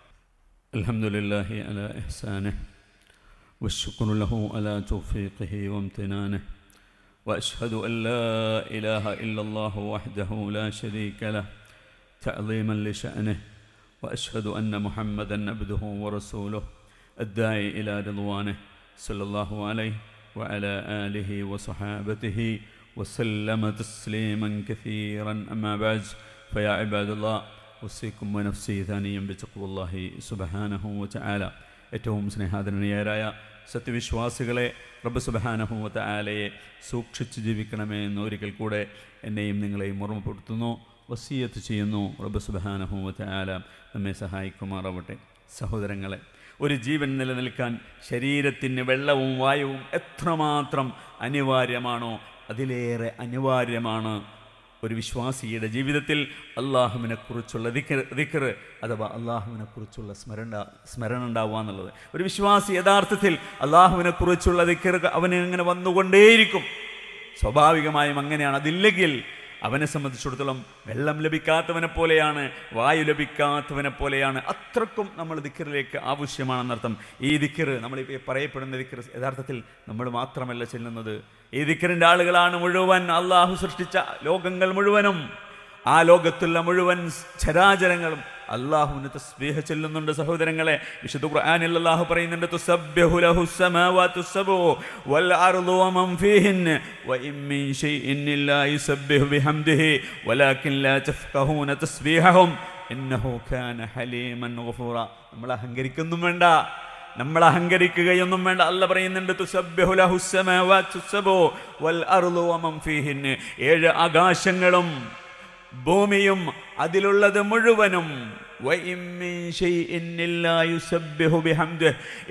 അൽഹംദുലില്ലാഹി അലാ ഇഹ്സാനിഹി വശുക്റു ലഹു അലാ തൗഫീഖിഹി വംതിനാനിഹി വഅശ്ഹദു അൻ ലാ ഇലാഹ ഇല്ലല്ലാഹു വഹ്ദഹു ലാ ശരീക ലഹു തഅളീമൻ ലിശഅനിഹി വഅശ്ഹദു അന്ന മുഹമ്മദൻ അബ്ദുഹു വറസൂലുഹു الداعي إلى رضوانه صلى الله عليه وعلى آله وصحابته وسلم تسليما كثيرا. أما بعد فيا عباد الله أوصيكم ونفسي ثانيا بتقوى الله سبحانه وتعالى. ഏറ്റവും സ്നേഹാദരണീയരായ സത്യവിശ്വാസികളെ, റബ്ബ് സുബ്ഹാനഹു വ തആലയെ സൂക്ഷിച്ച് ജീവിക്കണമേ എന്ന് ഒരിക്കൽ കൂടെ എന്നെയും നിങ്ങളെയും ഓർമ്മപ്പെടുത്തുന്നു, വസിയ്യത്ത് ചെയ്യുന്നു. റബ്ബ് സുബ്ഹാനഹു വ തആല നമ്മെ സഹായിക്കുമാറാവട്ടെ. സഹോദരങ്ങളെ, ഒരു ജീവൻ നിലനിൽക്കാൻ ശരീരത്തിന് വെള്ളവും വായുവും എത്രമാത്രം അനിവാര്യമാണോ അതിലേറെ അനിവാര്യമാണ് ഒരു വിശ്വാസിയുടെ ജീവിതത്തിൽ അള്ളാഹുവിനെക്കുറിച്ചുള്ള ദിക്ർ അഥവാ അള്ളാഹുവിനെക്കുറിച്ചുള്ള സ്മരണ ഉണ്ടാവുക എന്നുള്ളത്. ഒരു വിശ്വാസി യഥാർത്ഥത്തിൽ അള്ളാഹുവിനെക്കുറിച്ചുള്ള ദിക്ർ അവന് ഇങ്ങനെ വന്നുകൊണ്ടേയിരിക്കും. സ്വാഭാവികമായും അങ്ങനെയാണ്. അതില്ലെങ്കിൽ അവനെ സംബന്ധിച്ചിടത്തോളം വെള്ളം ലഭിക്കാത്തവനെ പോലെയാണ്, വായു ലഭിക്കാത്തവനെ പോലെയാണ്. അത്രക്കും നമ്മൾ ദിക്റിലേക്ക് ആവശ്യമാണെന്നർത്ഥം. ഈ ദിക്ർ, നമ്മൾ പറയപ്പെടുന്ന ദിക്ർ യഥാർത്ഥത്തിൽ നമ്മൾ മാത്രമല്ല ചെല്ലുന്നത്. ഈ ദിക്റിൻ്റെ ആളുകളാണ് മുഴുവൻ അള്ളാഹു സൃഷ്ടിച്ച ലോകങ്ങൾ മുഴുവനും. ആ ലോകത്തുള്ള മുഴുവൻ ചരാചരങ്ങളും അല്ലാഹുവിനെ തസ്ബീഹ് ചൊല്ലുന്നുണ്ട്. സഹോദരങ്ങളെ, വിശുദ്ധ ഖുർആനിൽ അല്ലാഹു പറയുന്നുണ്ട്, തുസബ്ബിഹു ലഹുസ് സമാവാതു സബ്ഉ വൽ അർളു വമൻ ഫീഹിന്ന വഇൻ മിൻ ശൈഇൻ ഇല്ലാ യുസബ്ബിഹു ബിഹംദിഹി വലാകിൻ ലാ തഫ്ഖഹൂന തസ്ബീഹഹും ഇന്നഹു കാന ഹലീമൻ ഗഫൂറ. നമ്മൾ അഹങ്കരിക്കൊന്നും വേണ്ട, നമ്മൾ അഹങ്കരിക്കുകയൊന്നും വേണ്ട. അല്ലാഹു പറയുന്നുണ്ട്, തുസബ്ബിഹു ലഹുസ് സമാവാതു സബ്ഉ വൽ അർളു വമൻ ഫീഹിന്ന. 7 ആകാശങ്ങളും ഭൂമിയും അതിലുള്ളത് മുഴുവനും,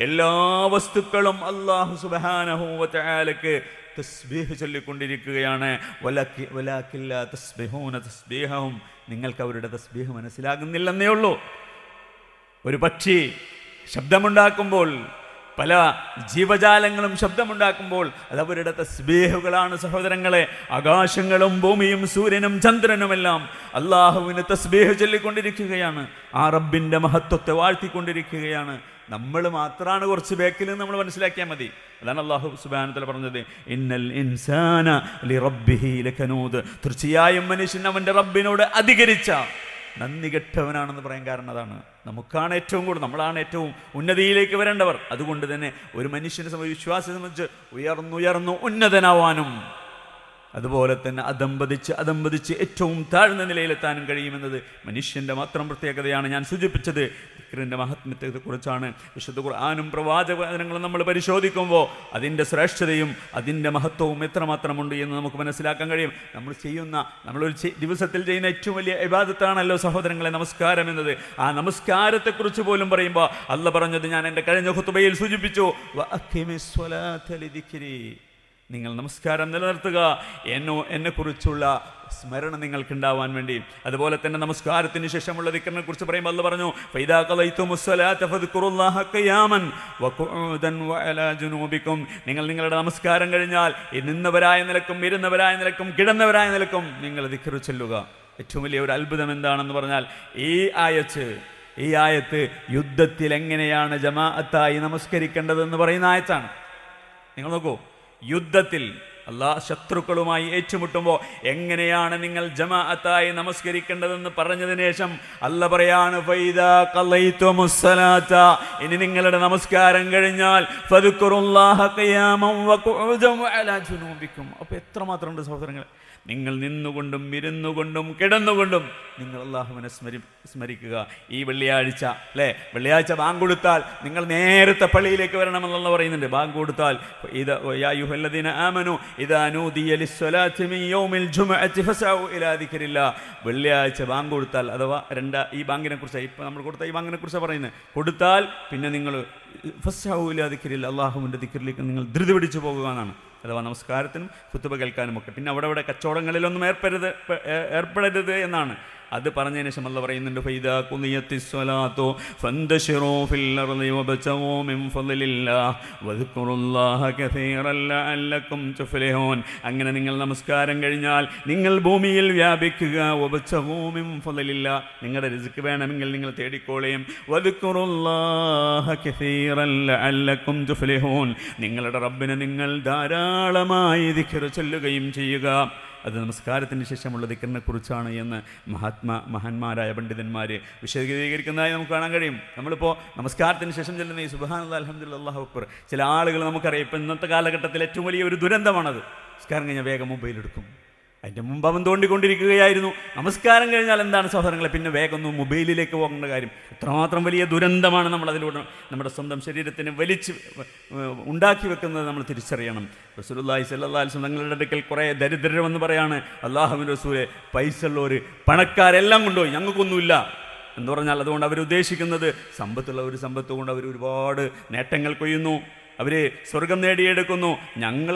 എല്ലാ വസ്തുക്കളും അല്ലാഹു സുബ്ഹാനഹു വ തആലക്ക് തസ്ബീഹ് ചൊല്ലിക്കൊണ്ടിരിക്കുകയാണ്. നിങ്ങൾക്ക് അവരുടെ തസ്ബീഹ് മനസ്സിലാകുന്നില്ലെന്നേ ഉള്ളൂ. ഒരു പക്ഷി ശബ്ദമുണ്ടാക്കുമ്പോൾ, പല ജീവജാലങ്ങളും ശബ്ദമുണ്ടാക്കുമ്പോൾ അത് അവരുടെ തസ്ബീഹുകളാണ്. സഹോദരങ്ങളെ, ആകാശങ്ങളും ഭൂമിയും സൂര്യനും ചന്ദ്രനുമെല്ലാം അള്ളാഹുവിന് തസ്ബീഹ് ചൊല്ലിക്കൊണ്ടിരിക്കുകയാണ്. ആ റബ്ബിൻ്റെ മഹത്വത്തെ വാഴ്ത്തിക്കൊണ്ടിരിക്കുകയാണ്. നമ്മൾ മാത്രമാണ് കുറച്ച് ബേക്കിൽ നമ്മൾ മനസ്സിലാക്കിയാൽ മതി. അതാണ് അല്ലാഹു സുബ്ഹാനഹു വ തആല പറഞ്ഞത്, ഇന്നൽ ഇൻസാന ലിറബ്ബിഹി ലകനൂദ്. തീർച്ചയായും മനുഷ്യൻ അവൻ്റെ റബ്ബിനോട് അധികരിച്ച നന്ദി കെട്ടവനാണെന്ന് പറയാൻ കാരണം അതാണ്. നമുക്കാണ് ഏറ്റവും കൂടുതൽ, നമ്മളാണ് ഏറ്റവും ഉന്നതിയിലേക്ക് വരേണ്ടവർ. അതുകൊണ്ട് തന്നെ ഒരു മനുഷ്യനെ സംബന്ധിച്ച്, വിശ്വാസിയെ സംബന്ധിച്ച് ഉയർന്നുയർന്നു ഉന്നതനാവാനും അതുപോലെ തന്നെ അതമ്പതിച്ച് ഏറ്റവും താഴ്ന്ന നിലയിലെത്താനും കഴിയുമെന്നത് മനുഷ്യൻ്റെ മാത്രം പ്രത്യേകതയാണ്. ഞാൻ സൂചിപ്പിച്ചത് ദിക്റിൻ്റെ മഹത്വത്തെക്കുറിച്ചാണ്. വിശുദ്ധ ഖുർആനും പ്രവാചകവചനങ്ങളും നമ്മൾ പരിശോധിക്കുമ്പോൾ അതിൻ്റെ ശ്രേഷ്ഠതയും അതിൻ്റെ മഹത്വവും എത്രമാത്രമുണ്ട് എന്ന് നമുക്ക് മനസ്സിലാക്കാൻ കഴിയും. നമ്മളൊരു ദിവസത്തിൽ ചെയ്യുന്ന ഏറ്റവും വലിയ ഇബാദത്താണല്ലോ സഹോദരങ്ങളെ നമസ്കാരം എന്നത്. ആ നമസ്കാരത്തെക്കുറിച്ച് പോലും പറയുമ്പോൾ അല്ലാഹ് പറഞ്ഞത് ഞാൻ എൻ്റെ കഴിഞ്ഞ ഖുതുബയിൽ സൂചിപ്പിച്ചു, വഅഖിമിസ് സ്വലാത ലിദിക്രി. നിങ്ങൾ നമസ്കാരം നിലനിർത്തുക, എന്നെക്കുറിച്ചുള്ള സ്മരണ നിങ്ങൾക്കുണ്ടാവാൻ വേണ്ടി. അതുപോലെ തന്നെ നമസ്കാരത്തിന് ശേഷമുള്ള ദിക്റിനെ കുറിച്ച് പറയുമ്പോൾ അല്ലാഹ് പറഞ്ഞു, ഫൈദാ ഖളൈതുമുസ്സലാത ഫദ്കുറുല്ലാഹ ഖിയാമൻ വഖുഊദൻ വഅലാ ജുനൂബിക്കും. നിങ്ങൾ നിങ്ങളുടെ നമസ്കാരം കഴിഞ്ഞാൽ നിന്നവരായ നിലക്കും ഇരുന്നവരായ നിലക്കും കിടന്നവരായ നിലക്കും നിങ്ങൾ ദിക്ർ ചൊല്ലുക. ഏറ്റവും വലിയ ഒരു അത്ഭുതം എന്താണെന്ന് പറഞ്ഞാൽ, ഈ ആയത്ത് യുദ്ധത്തിൽ എങ്ങനെയാണ് ജമാഅത്തായി നമസ്കരിക്കേണ്ടതെന്ന് പറയുന്ന ആയത്താണ്. നിങ്ങൾ നോക്കൂ, യുദ്ധത്തിൽ ശത്രുക്കളുമായി ഏറ്റുമുട്ടുമ്പോൾ എങ്ങനെയാണ് നിങ്ങൾ ജമാഅത്തായി നമസ്കരിക്കേണ്ടതെന്ന് പറഞ്ഞതിന് ശേഷം അല്ലാഹ് പറയാണ്, ഫൈദാ ഖളൈതുമുസ്സലാത. ഇനി നിങ്ങളുടെ നമസ്കാരം കഴിഞ്ഞാൽ ഫദ്കുറുല്ലാഹ ഖിയാമൻ വഖുഊദൻ വഅലാ ജുനൂബിക്കും. അപ്പോൾ എത്രമാത്രം ഉണ്ട് സഹോദരങ്ങളെ, നിങ്ങൾ നിന്നുകൊണ്ടും ഇരുന്നുകൊണ്ടും കിടന്നുകൊണ്ടും നിങ്ങൾ അല്ലാഹുവിനെ സ്മരിക്കുക. ഈ വെള്ളിയാഴ്ച ബാങ്ക് കൊടുത്താൽ നിങ്ങൾ നേരത്തെ പള്ളിയിലേക്ക് വരണമെന്നുള്ള പറയുന്നുണ്ട്. ബാങ്ക് കൊടുത്താൽ യാ അയ്യുഹല്ലദീന ആമനു ഇദാ നൂദിയ ലിസ്സലാത്തി മിൻ യൗമിൽ ജുമുഅത്തി ഫസഉ ഇലാ ദിക്രില്ലാ. വെള്ളിയാഴ്ച ബാങ്ക് കൊടുത്താൽ, അഥവാ ഈ ബാങ്കിനെ കുറിച്ച് ഇപ്പോൾ നമ്മൾ കൊടുത്ത ഈ ബാങ്കിനെ കുറിച്ച് പറയുന്നത്, കൊടുത്താൽ പിന്നെ നിങ്ങൾ ഫസഉ ഇലാ ദിക്രില്ലാ, അള്ളാഹുവിൻ്റെ ദിക്റിലേക്ക് നിങ്ങൾ ധൃതി പിടിച്ചു പോകുക എന്നാണ്. അഥവാ നമസ്കാരത്തിനും ഖുതുബ കേൾക്കാനും ഒക്കെ. പിന്നെ അവിടെ കച്ചവടങ്ങളിലൊന്നും ഏർപ്പെടരുത് എന്നാണ്. അത് പറഞ്ഞതിന് ശേഷം അല്ലാഹ് പറയുന്നുണ്ട്, ഫൈദാ ഖുദിയത്തിസ് സ്വലാത്തു ഫന്തശിറൂ ഫിൽ അർളി വബ്തഗൂ മിൻ ഫളില്ലാഹ് വദ്കുറുല്ലാഹ കസീറൻ ലഅല്ലകും തുഫ്ലിഹൂൻ. അങ്ങനെ നിങ്ങൾ നമസ്കാരം കഴിഞ്ഞാൽ നിങ്ങൾ ഭൂമിയിൽ വ്യാപിക്കുക. വബ്തഗൂ മിൻ ഫളില്ലാഹ്, നിങ്ങളുടെ റിസ്ക് വേണമെങ്കിൽ നിങ്ങൾ തേടിക്കോളയും. വദ്കുറുല്ലാഹ കസീറൻ ലഅല്ലകും തുഫ്ലിഹൂൻ, നിങ്ങളുടെ റബ്ബിനെ നിങ്ങൾ ധാരാളമായി ദിക്ർ ചൊല്ലുകയും ചെയ്യുക. അത് നമസ്കാരത്തിന് ശേഷമുള്ള ദിക്റിനെ കുറിച്ചാണ് എന്ന് മഹാന്മാരായ പണ്ഡിതന്മാർ വിശദീകരിക്കുന്നതായി നമുക്ക് കാണാൻ കഴിയും. നമ്മളിപ്പോൾ നമസ്കാരത്തിന് ശേഷം ചെല്ലുന്ന ഈ സുബ്ഹാനല്ലാഹ് അൽഹംദുലില്ലാഹ് അല്ലാഹു അക്ബർ, ചില ആളുകൾ നമുക്കറിയാം, ഇപ്പം ഇന്നത്തെ കാലഘട്ടത്തിൽ ഏറ്റവും വലിയ ഒരു ദുരന്തമാണത്. നമസ്കാരം കഴിഞ്ഞാൽ വേഗം മൊബൈലെടുക്കും. അതിൻ്റെ മുമ്പ് അവൻ തോണ്ടിക്കൊണ്ടിരിക്കുകയായിരുന്നു. നമസ്കാരം കഴിഞ്ഞാൽ എന്താണ് സഹോദരങ്ങളെ, പിന്നെ വേഗം ഒന്ന് മൊബൈലിലേക്ക് പോകേണ്ട കാര്യം. എത്രമാത്രം വലിയ ദുരന്തമാണ് നമ്മളതിലൂടെ നമ്മുടെ സ്വന്തം ശരീരത്തിന് വലിച്ച് ഉണ്ടാക്കി വെക്കുന്നത് നമ്മൾ തിരിച്ചറിയണം. റസൂലുള്ളാഹി സ്വല്ലല്ലാഹു അലൈഹി വസല്ലം തങ്ങളുടെ അടുക്കൽ കുറേ ദരിദ്രരെന്ന് പറയാണ്, അല്ലാഹുവിൻ്റെ റസൂലെ, പൈസ ഉള്ളവർ പണക്കാരെല്ലാം കൊണ്ടുപോയി, ഞങ്ങൾക്കൊന്നുമില്ല എന്ന് പറഞ്ഞാൽ അതുകൊണ്ട് അവരുദ്ദേശിക്കുന്നത് സമ്പത്തുള്ളവർ സമ്പത്ത് കൊണ്ട് അവർ ഒരുപാട് നേട്ടങ്ങൾ കൊയ്യുന്നു, അവർ സ്വർഗം നേടിയെടുക്കുന്നു. ഞങ്ങൾ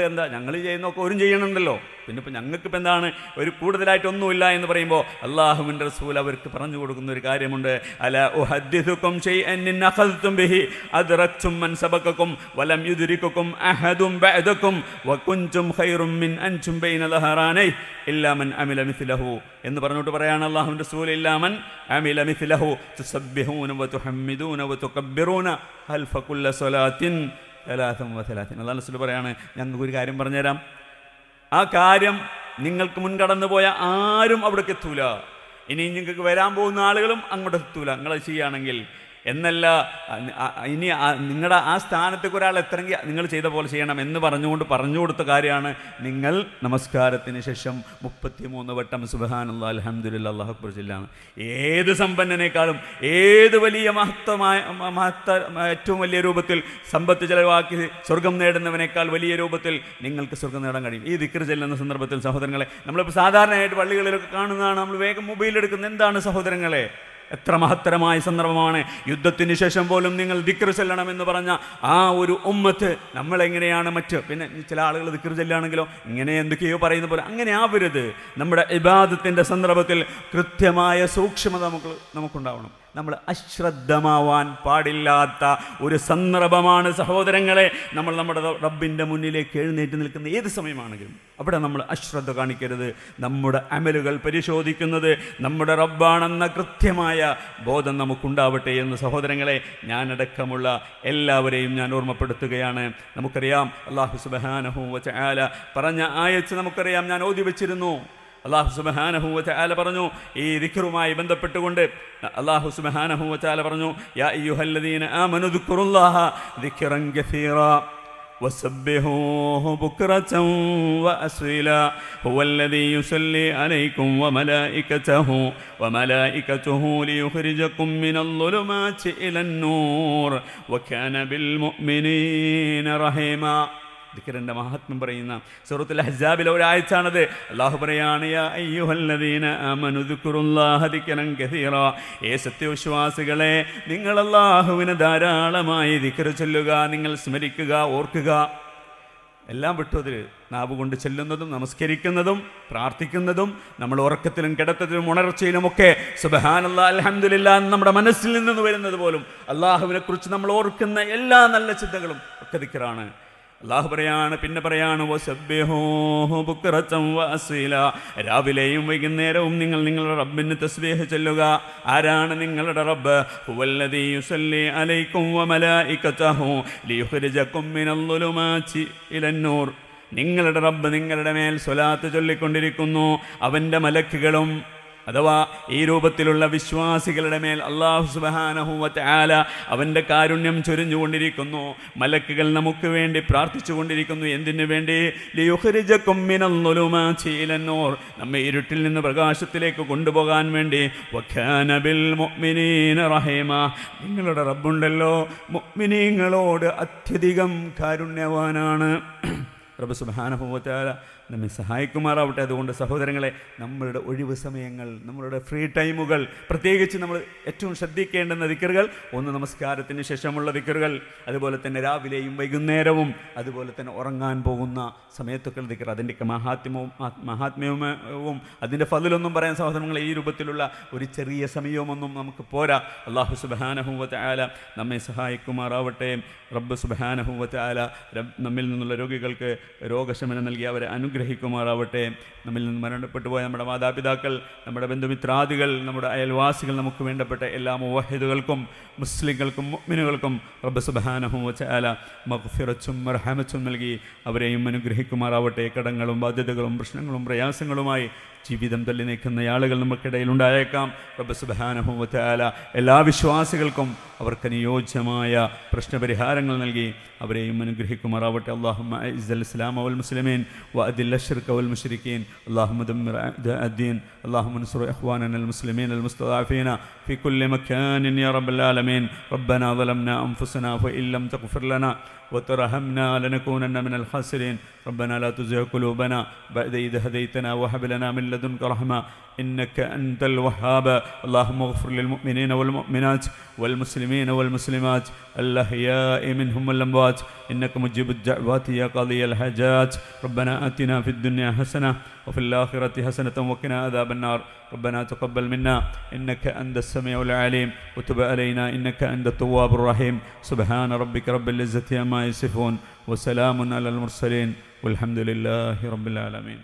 ചെയ്യുന്നതൊക്കെ ഒരു ചെയ്യണമുണ്ടല്ലോ, പിന്നെ ഇപ്പം ഞങ്ങൾക്കിപ്പോൾ എന്താണ് ഒരു കൂടുതലായിട്ടൊന്നുമില്ല എന്ന് പറയുമ്പോൾ അല്ലാഹുവിൻ്റെ റസൂൽ അവർക്ക് പറഞ്ഞു കൊടുക്കുന്ന ഒരു കാര്യമുണ്ട്. അലാ ഉഹദ്ദിസുകും ശൈഅൻ ഇൻ അഖദ്തും ബിഹി അദ്റക്തും മൻ സബഖകും വലം യുദ്രികുകും അഹദും ബഅദകും വകുൻതും ഖൈറും മിൻ അൻതും ബൈന ദഹറാനൈ ഇല്ലാ മൻ അമില മിസ്ലഹു എന്ന് പറഞ്ഞിട്ട് പറയാണ് അല്ലാഹുവിൻ്റെ റസൂൽ, ഇല്ലാ മൻ അമില മിസ്ലഹു തുസബ്ബിഹൂന വതുഹമ്മിദൂന വതുകബ്ബിറൂന ഹൽഫ കുല്ല സ്വലാത്തിൻ അല്ലാഹു റസൂൽ പറയാണ്, ഞങ്ങൾക്കൊരു കാര്യം പറഞ്ഞുതരാം, ആ കാര്യം നിങ്ങൾക്ക് മുൻകടന്നു പോയ ആരും അവിടേക്ക് എത്തൂല, ഇനി നിങ്ങൾക്ക് വരാൻ പോകുന്ന ആളുകളും അങ്ങോട്ട് എത്തൂല നിങ്ങളത് ചെയ്യുകയാണെങ്കിൽ എന്നല്ല. ഇനി നിങ്ങളുടെ ആ സ്ഥാനത്തേക്ക് ഒരാൾ എത്തണമെങ്കിൽ നിങ്ങൾ ചെയ്ത പോലെ ചെയ്യണം എന്ന് പറഞ്ഞു കൊടുത്ത കാര്യമാണ് നിങ്ങൾ നമസ്കാരത്തിന് ശേഷം 33 വട്ടം സുബ്ഹാനല്ലാഹ് അൽഹംദുലില്ലാഹ് അല്ലാഹു അക്ബർ ചൊല്ലാണ്. ഏത് സമ്പന്നനേക്കാളും ഏത് വലിയ ഏറ്റവും വലിയ രൂപത്തിൽ സമ്പത്ത് ചെലവാക്കി സ്വർഗം നേടുന്നവനേക്കാൾ വലിയ രൂപത്തിൽ നിങ്ങൾക്ക് സ്വർഗം നേടാൻ കഴിയും. ഈ ദിക്ർ ചെല്ലുന്ന സന്ദർഭത്തിൽ സഹോദരങ്ങളെ, നമ്മളിപ്പോൾ സാധാരണയായിട്ട് പള്ളികളിലൊക്കെ കാണുന്നതാണ്, നമ്മൾ വേഗം മൊബൈൽ എടുക്കുന്നത്. എന്താണ് സഹോദരങ്ങളെ, എത്ര മഹത്തരമായ സന്ദർഭമാണ്. യുദ്ധത്തിന് ശേഷം പോലും നിങ്ങൾ ദിക്ർ ചെല്ലണമെന്ന് പറഞ്ഞ ആ ഒരു ഉമ്മത്ത് നമ്മളെങ്ങനെയാണ് പിന്നെ ചില ആളുകൾ ദിക്ർ ചെല്ലുകയാണെങ്കിലോ ഇങ്ങനെ എന്തൊക്കെയോ പറയുന്ന പോലെ അങ്ങനെ ആവരുത്. നമ്മുടെ ഇബാദത്തിൻ്റെ സന്ദർഭത്തിൽ കൃത്യമായ സൂക്ഷ്മത നമുക്കുണ്ടാവണം. നമ്മൾ അശ്രദ്ധമാവാൻ പാടില്ലാത്ത ഒരു സന്ദർഭമാണ് സഹോദരങ്ങളെ. നമ്മുടെ റബ്ബിൻ്റെ മുന്നിലേക്ക് എഴുന്നേറ്റ് നിൽക്കുന്ന ഏത് സമയമാണെങ്കിലും അവിടെ നമ്മൾ അശ്രദ്ധ കാണിക്കരുത്. നമ്മുടെ അമലുകൾ പരിശോധിക്കുന്നത് നമ്മുടെ റബ്ബാണെന്ന കൃത്യമായ ബോധം നമുക്കുണ്ടാവട്ടെ എന്ന് സഹോദരങ്ങളെ ഞാനടക്കമുള്ള എല്ലാവരെയും ഞാൻ ഓർമ്മപ്പെടുത്തുകയാണ്. നമുക്കറിയാം അല്ലാഹു സുബ്ഹാനഹു വ തആല പറഞ്ഞ ആയത്ത് നമുക്കറിയാം, ഞാൻ ഓതി വെച്ചിരുന്നു. അല്ലാഹു സുബ്ഹാനഹു വ തആല പറഞ്ഞു, ഈ ദിക്റുമായി ബന്ധപ്പെട്ടുകൊണ്ട് അല്ലാഹു സുബ്ഹാനഹു വ തആല പറഞ്ഞു, യാ അയ്യുഹല്ലദീന ആമനു ദിക്റുല്ലാഹ ദിക്റൻ കസീറാ വസബ്ബിഹൂഹു ബുക്റതൻ വഅസ്വിലാ ഹുവല്ലദീ യുസല്ലി അലൈക്കും വമലായികതുഹു ലിയുഖ്രിജകും മിനൽ ളുലുമാതി ഇലൻ നൂർ വകാന ബിൽ മുഅ്മിനീന റഹീമാ. ദിക്റിൻ്റെ മഹാത്മ്യം പറയുന്ന സൂറത്തുൽ അഹ്സാബിലെ ഒരു ആയത്താണത്. അല്ലാഹു പറയാണ്, യാ അയ്യുഹല്ലദീന ആമനു ദിക്റുല്ലാഹ ദിക്റൻ കസീറാ, ഏ സത്യവിശ്വാസികളെ, നിങ്ങൾ അല്ലാഹുവിനെ ധാരാളമായി ദിക്ർ ചൊല്ലുക, നിങ്ങൾ സ്മരിക്കുക, ഓർക്കുക. എല്ലാം വിട്ടു അതിൽ നാവ് കൊണ്ട് ചെല്ലുന്നതും നമസ്കരിക്കുന്നതും പ്രാർത്ഥിക്കുന്നതും നമ്മൾ ഉറക്കത്തിലും കിടത്തത്തിലും ഉണർച്ചയിലുമൊക്കെ സുബ്ഹാനല്ലാഹ് അൽഹംദുലില്ലാഹ് നമ്മുടെ മനസ്സിൽ നിന്ന് വരുന്നത് പോലും അല്ലാഹുവിനെ കുറിച്ച് നമ്മൾ ഓർക്കുന്ന എല്ലാ നല്ല ചിന്തകളും ഒക്കെ ദിക്റാണ്. അല്ലാഹു പിന്നെ പറയാണ് വസബ്ബിഹൂഹു ബുക്റതൻ വഅസ്വിലാ, രാവിലെയും വൈകുന്നേരവും നിങ്ങൾ നിങ്ങളുടെ റബ്ബിന് തസ്ബീഹ് ചൊല്ലുക. ആരാണ് നിങ്ങളുടെ റബ്ബ്? ഹുവല്ലദീ യുസല്ലി അലൈക്കും വമലായികതുഹു ലിയുഖ്രിജകും മിനൽ ളുലുമാതി ഇലൻ നൂർ. നിങ്ങളുടെ റബ്ബ് നിങ്ങളുടെ മേൽ സ്വലാത്ത് ചൊല്ലിക്കൊണ്ടിരിക്കുന്നു. അവൻ്റെ മലക്കുകളും അഥവാ ഈ രൂപത്തിലുള്ള വിശ്വാസികളുടെ മേൽ അല്ലാഹു സുബ്ഹാനഹു വ തആല അവൻ്റെ കാരുണ്യം ചൊരിഞ്ഞുകൊണ്ടിരിക്കുന്നു. മലക്കുകൾ നമുക്ക് വേണ്ടി പ്രാർത്ഥിച്ചു കൊണ്ടിരിക്കുന്നു. എന്തിനു വേണ്ടി? ലിയുഖ്രിജകും മിനൽ ളുലുമാതി ഇലൻ നൂർ, നമ്മെ ഇരുട്ടിൽ നിന്ന് പ്രകാശത്തിലേക്ക് കൊണ്ടുപോകാൻ വേണ്ടി. വകാന ബിൽ മുഅ്മിനീന റഹീമാ, നിങ്ങളുടെ റബ്ബുണ്ടല്ലോ മുഅ്മിനീങ്ങളോട് അത്യധികം കാരുണ്യവാനാണ്. റബ്ബ് സുബ്ഹാനഹു വ തആല നമ്മെ സഹായിക്കുമാറാവട്ടെ. അതുകൊണ്ട് സഹോദരങ്ങളെ, നമ്മളുടെ ഒഴിവ് സമയങ്ങൾ, നമ്മളുടെ ഫ്രീ ടൈമുകൾ, പ്രത്യേകിച്ച് നമ്മൾ ഏറ്റവും ശ്രദ്ധിക്കേണ്ടുന്ന ദിക്റുകൾ, ഒന്ന് നമസ്കാരത്തിന് ശേഷമുള്ള ദിക്റുകൾ, അതുപോലെ തന്നെ രാവിലെയും വൈകുന്നേരവും, അതുപോലെ തന്നെ ഉറങ്ങാൻ പോകുന്ന സമയത്തൊക്കെ ദിക്ർ. അതിൻ്റെയൊക്കെ മഹാത്മ്യവും അതിൻ്റെ ഫളിലൊന്നും പറയാൻ സഹോദരങ്ങളെ ഈ രൂപത്തിലുള്ള ഒരു ചെറിയ സമയവുമൊന്നും നമുക്ക് പോരാ. അല്ലാഹു സുബ്ഹാനഹു വ തആല നമ്മെ സഹായിക്കുമാറാവട്ടെ. റബ്ബ് സുബ്ഹാനഹു വ തആല നമ്മിൽ നിന്നുള്ള രോഗികൾക്ക് രോഗശമനം നൽകി അവരെ അനുഗ്രഹിക്കുമാറാവട്ടെ. നമ്മിൽ നിന്ന് മരണപ്പെട്ടു പോയ നമ്മുടെ മാതാപിതാക്കൾ, നമ്മുടെ ബന്ധുമിത്രാദികൾ, നമ്മുടെ അയൽവാസികൾ, നമുക്ക് വേണ്ടപ്പെട്ട എല്ലാ മുവഹിദുകൾക്കും മുസ്ലിങ്ങൾക്കും മുഅ്മിനുകൾക്കും റബ്ബ് സുബ്ഹാനഹു വ തആല മഗ്ഫിറത്തും മർഹമത്തും നൽകി അവരെയും അനുഗ്രഹിക്കുമാറാവട്ടെ. കടങ്ങളും ബാധ്യതകളും പ്രശ്നങ്ങളും പ്രയാസങ്ങളുമായി ജീവിതം തള്ളി നീക്കുന്ന ആളുകൾ നമുക്കിടയിൽ ഉണ്ടായേക്കാം. റബ്ബ് സുബ്ഹാനഹു വ തആല എല്ലാ വിശ്വാസികൾക്കും അവർക്ക് അനുയോജ്യമായ പ്രശ്നപരിഹാരങ്ങൾ നൽകി അവരെയും അനുഗ്രഹിക്കുമാറാവട്ടെ. അല്ലാഹുമ്മ അഇസ്സൽ ഇസ്ലാമ വൽ മുസ്ലിമീൻ വഅദില്ല അശ്ശിർക വൽ മുശ്രിക്കീൻ. അല്ലാഹുമ്മ ദമ്മിർ അഅദാഅദ്ദീൻ. അല്ലാഹുമ്മ അൻസുർ ഇഖ്വാനന അൽ മുസ്ലിമീൻ അൽ മുസ്തദഅഫീന ഫീ കുല്ലി മകാനിൻ യാ റബ്ബൽ ആലമീൻ. റബ്ബനാ ളലംനാ അൻഫുസനാ ഫഇൻ ലം തഗ്ഫിർ ലനാ وترحمنا لنكونن من الخاسرين. ربنا لا تزغ قلوبنا بعد إذ هديتنا وهب لنا من لدنك رحمة إنك أنت الوهاب. اللهم اغفر للمؤمنين والمؤمنات والمسلمين والمسلمات الأحياء منهم والأموات إنك مجيب الدعوات يا قاضي الحاجات. ربنا آتنا في الدنيا حسنة وفي الآخرة حسنة وقنا عذاب النار. ربنا تقبل منا إنك أنت السميع العليم وتب علينا إنك أنت التواب الرحيم. سبحان ربك رب العزة عما يصفون وسلام على المرسلين والحمد لله رب العالمين.